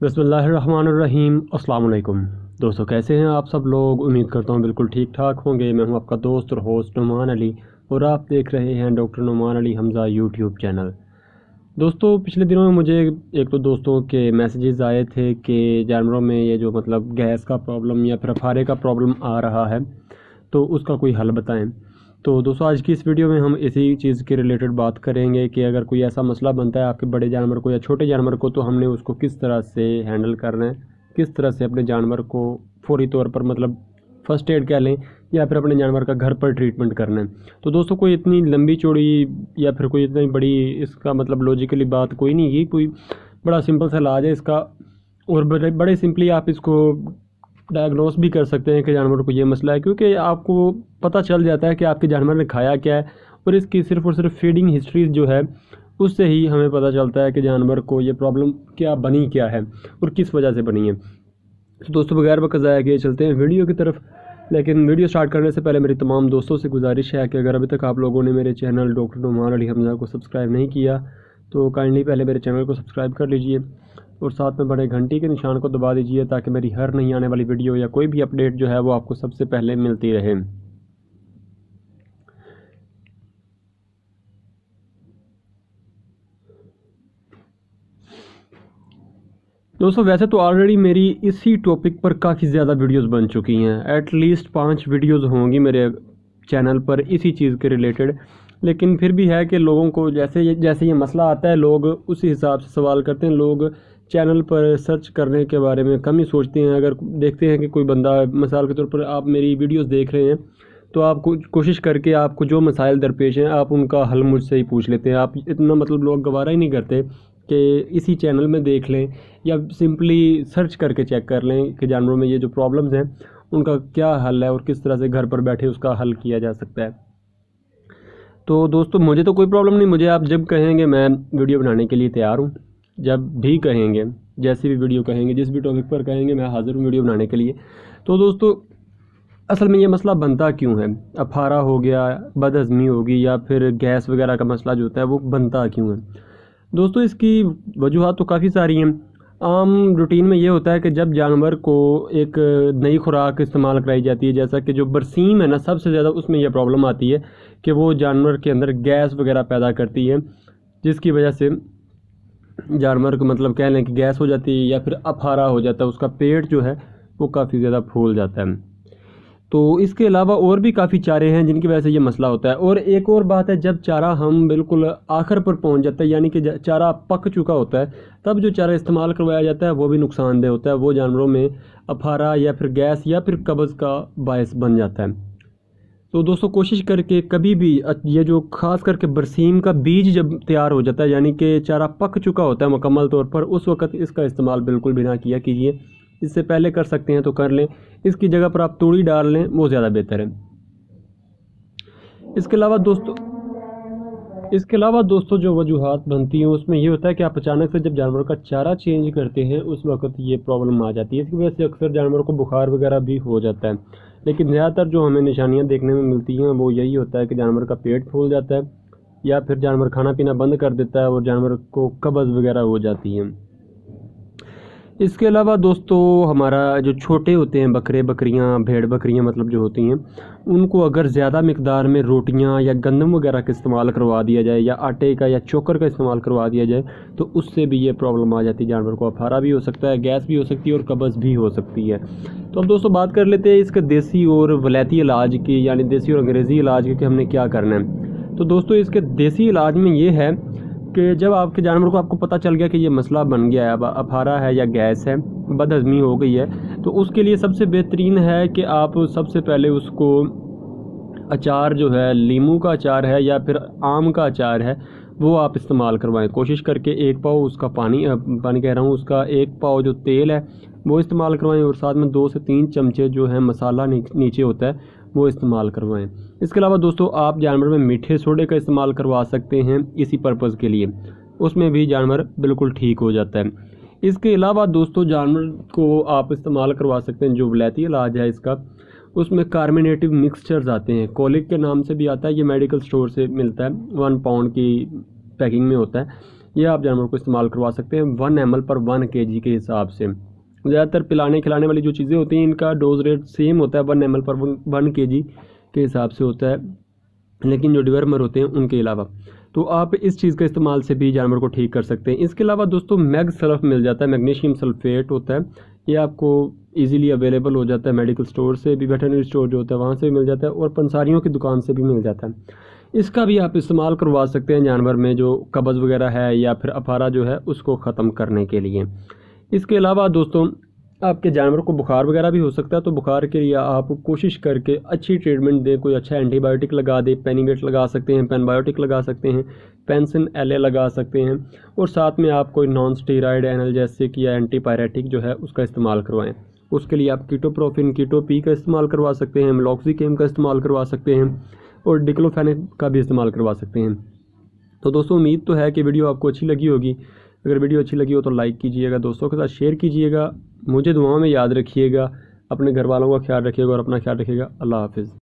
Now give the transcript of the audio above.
बिस्मिल्लाहिर्रहमानिर्रहीम। अस्सलाम वालेकुम दोस्तों, कैसे हैं आप सब लोग। उम्मीद करता हूँ बिल्कुल ठीक ठाक होंगे। मैं हूँ आपका दोस्त और होस्ट नुमान अली और आप देख रहे हैं doctor Numan Ali Hamza YouTube channel. दोस्तों, पिछले दिनों में मुझे एक तो दोस्तों के मैसेजेस आए थे कि जानवरों में ये जो मतलब गैस का प्रॉब्लम या फिर अफारे का प्रॉब्लम आ रहा है, तो उसका कोई हल बताएं। तो दोस्तों, आज की इस वीडियो में हम इसी चीज़ के रिलेटेड बात करेंगे कि अगर कोई ऐसा मसला बनता है आपके बड़े जानवर को या छोटे जानवर को, तो हमने उसको किस तरह से हैंडल करना है, किस तरह से अपने जानवर को फौरी तौर पर मतलब फ़र्स्ट एड कह लें या फिर अपने जानवर का घर पर ट्रीटमेंट करना है। तो दोस्तों, कोई इतनी लंबी चौड़ी या फिर कोई इतनी बड़ी इसका मतलब लॉजिकली बात कोई नहीं है, कोई बड़ा सिंपल सा इलाज है इसका और बड़े सिंपली आप इसको डायग्नोस भी कर सकते हैं कि जानवर को ये मसला है, क्योंकि आपको पता चल जाता है कि आपके जानवर ने खाया क्या है और इसकी सिर्फ और सिर्फ फीडिंग हिस्ट्री जो है उससे ही हमें पता चलता है कि जानवर को ये प्रॉब्लम क्या है और किस वजह से बनी है। तो दोस्तों, बगैर वक्त ज़ाया किए चलते हैं वीडियो की तरफ। लेकिन वीडियो स्टार्ट करने से पहले मेरी तमाम दोस्तों से गुजारिश है कि अगर अभी तक आप लोगों ने मेरे चैनल डॉक्टर नुमान अली हमज़ा को सब्सक्राइब नहीं किया तो काइंडली पहले मेरे चैनल को सब्सक्राइब कर लीजिए और साथ में बड़े घंटी के निशान को दबा दीजिए ताकि मेरी हर नई आने वाली वीडियो या कोई भी अपडेट जो है वो आपको सबसे पहले मिलती रहे। दोस्तों, वैसे तो ऑलरेडी मेरी इसी टॉपिक पर काफ़ी ज़्यादा वीडियोस बन चुकी हैं। एटलीस्ट 5 वीडियोस होंगी मेरे चैनल पर इसी चीज़ के रिलेटेड। लेकिन फिर भी है कि लोगों को जैसे ये मसला आता है, लोग उसी हिसाब से सवाल करते हैं। लोग चैनल पर सर्च करने के बारे में कम ही सोचते हैं। अगर देखते हैं कि कोई बंदा, मिसाल के तौर पर आप मेरी वीडियोस देख रहे हैं, तो आप कोशिश करके आपको जो मसाइल दरपेश हैं आप उनका हल मुझसे ही पूछ लेते हैं। आप इतना मतलब लोग गवारा ही नहीं करते कि इसी चैनल में देख लें या सिंपली सर्च करके चेक कर लें कि जानवरों में ये जो प्रॉब्लम्स हैं उनका क्या हल है और किस तरह से घर पर बैठे उसका हल किया जा सकता है। तो दोस्तों, मुझे तो कोई प्रॉब्लम नहीं। मुझे आप जब कहेंगे मैं वीडियो बनाने के लिए तैयार हूँ। जब भी कहेंगे, जैसी भी वीडियो कहेंगे, जिस भी टॉपिक पर कहेंगे, मैं हाज़िर हूँ वीडियो बनाने के लिए। तो दोस्तों, असल में ये मसला बनता क्यों है? अफारा हो गया, बदहज़मी होगी या फिर गैस वगैरह का मसला जो होता है वो बनता क्यों है? दोस्तों, इसकी वजूहात तो काफ़ी सारी हैं। आम रूटीन में ये होता है कि जब जानवर को एक नई खुराक इस्तेमाल कराई जाती है, जैसा कि जो बरसीम है ना, सबसे ज़्यादा उसमें यह प्रॉब्लम आती है कि वो जानवर के अंदर गैस वगैरह पैदा करती है, जिसकी वजह से जानवर को मतलब कह लें कि गैस हो जाती है या फिर अफारा हो जाता है। उसका पेट जो है वो काफ़ी ज़्यादा फूल जाता है। तो इसके अलावा और भी काफ़ी चारे हैं जिनकी वजह से ये मसला होता है। और एक और बात है, जब चारा हम बिल्कुल आखिर पर पहुंच जाता है, यानी कि चारा पक चुका होता है, तब जो चारा इस्तेमाल करवाया जाता है वो भी नुकसानदेह होता है। वो जानवरों में अफारा या फिर गैस या फिर कब्ज़ का बायस बन जाता है। तो दोस्तों, कोशिश करके कभी भी ये जो ख़ास करके बरसीम का बीज जब तैयार हो जाता है, यानी कि चारा पक चुका होता है मुकम्मल तौर पर, उस वक्त इसका इस्तेमाल बिल्कुल भी ना किया कीजिए। इससे पहले कर सकते हैं तो कर लें, इसकी जगह पर आप तूड़ी डाल लें, वो ज़्यादा बेहतर है। इसके अलावा दोस्तों जो वजूहात बनती हैं उसमें ये होता है कि आप अचानक से जब जानवर का चारा चेंज करते हैं उस वक्त ये प्रॉब्लम आ जाती है। इसकी वजह से अक्सर जानवर को बुखार वगैरह भी हो जाता है। लेकिन ज़्यादातर जो हमें निशानियाँ देखने में मिलती हैं वो यही होता है कि जानवर का पेट फूल जाता है या फिर जानवर खाना पीना बंद कर देता है और जानवर को कब्ज़ वगैरह हो जाती हैं। इसके अलावा दोस्तों, हमारा जो छोटे होते हैं बकरे बकरियां, भेड़ बकरियां मतलब जो होती हैं, उनको अगर ज़्यादा मिकदार में रोटियां या गंदम वगैरह का इस्तेमाल करवा दिया जाए या आटे का या चोकर का इस्तेमाल करवा दिया जाए तो उससे भी ये प्रॉब्लम आ जाती है। जानवर को अफारा भी हो सकता है, गैस भी हो सकती है और कब्ज़ भी हो सकती है। तो अब दोस्तों बात कर लेते हैं इसके देसी और वलैती इलाज की, यानी देसी और अंग्रेज़ी इलाज की, कि हमने क्या करना है। तो दोस्तों, इसके देसी इलाज में ये है कि जब आपके जानवर को आपको पता चल गया कि ये मसला बन गया है, अब अफारा है या गैस है, बदहज़मी हो गई है, तो उसके लिए सबसे बेहतरीन है कि आप सबसे पहले उसको अचार जो है, लीमू का अचार है या फिर आम का अचार है, वो आप इस्तेमाल करवाएं। कोशिश करके 1 पाव उसका पानी कह रहा हूँ, उसका 1 पाव जो तेल है वो इस्तेमाल करवाएं और साथ में 2 से 3 चमचे जो है मसाला नीचे होता है वो इस्तेमाल करवाएं। इसके अलावा दोस्तों, आप जानवर में मीठे सोडे का इस्तेमाल करवा सकते हैं इसी पर्पज़ के लिए, उसमें भी जानवर बिल्कुल ठीक हो जाता है। इसके अलावा दोस्तों, जानवर को आप इस्तेमाल करवा सकते हैं जो वलैती इलाज है इसका, उसमें कार्बोनेटिव मिक्सचर्स आते हैं, कॉलिक के नाम से भी आता है, ये मेडिकल स्टोर से मिलता है, 1 पाउंड की पैकिंग में होता है। ये आप जानवर को इस्तेमाल करवा सकते हैं 1 ml पर 1 kg के हिसाब से। ज़्यादातर पिलाने खिलाने वाली जो चीज़ें होती हैं इनका डोज रेट सेम होता है 1 ml पर 1 kg के हिसाब से होता है, लेकिन जो डिवर्मर होते हैं उनके अलावा। तो आप इस चीज़ का इस्तेमाल से भी जानवर को ठीक कर सकते हैं। इसके अलावा दोस्तों मैग सल्फ मिल जाता है, मैग्नीशियम सल्फेट होता है, ये आपको इजीली अवेलेबल हो जाता है मेडिकल स्टोर से भी, वेटरनरी स्टोर जो होता है वहाँ से भी मिल जाता है और पंसारियों की दुकान से भी मिल जाता है। इसका भी आप इस्तेमाल करवा सकते हैं जानवर में जो कब्ज़ वगैरह है या फिर अफारा जो है उसको ख़त्म करने के लिए। इसके अलावा दोस्तों आपके जानवर को बुखार वगैरह भी हो सकता है, तो बुखार के लिए आप कोशिश करके अच्छी ट्रीटमेंट दें, कोई अच्छा एंटीबायोटिक लगा दें, पेनिवेट लगा सकते हैं, पेनबायोटिक लगा सकते हैं, पेंसिन LA लगा सकते हैं, और साथ में आप कोई नॉन स्टेरॉयड एनाल्जेसिक या एंटीपायरेटिक जो है उसका इस्तेमाल करवाएं। उसके लिए आप कीटोप्रोफिन, कीटोपी का इस्तेमाल करवा सकते हैं, मेलॉक्सिकेम का इस्तेमाल करवा सकते हैं और डिक्लोफेनेक का भी इस्तेमाल करवा सकते हैं। तो दोस्तों उम्मीद तो है कि वीडियो आपको अच्छी लगी होगी। अगर वीडियो अच्छी लगी हो तो लाइक कीजिएगा, दोस्तों के साथ शेयर कीजिएगा, मुझे दुआओं में याद रखिएगा, अपने घर वालों का ख्याल रखिएगा और अपना ख्याल रखिएगा। अल्लाह हाफिज़।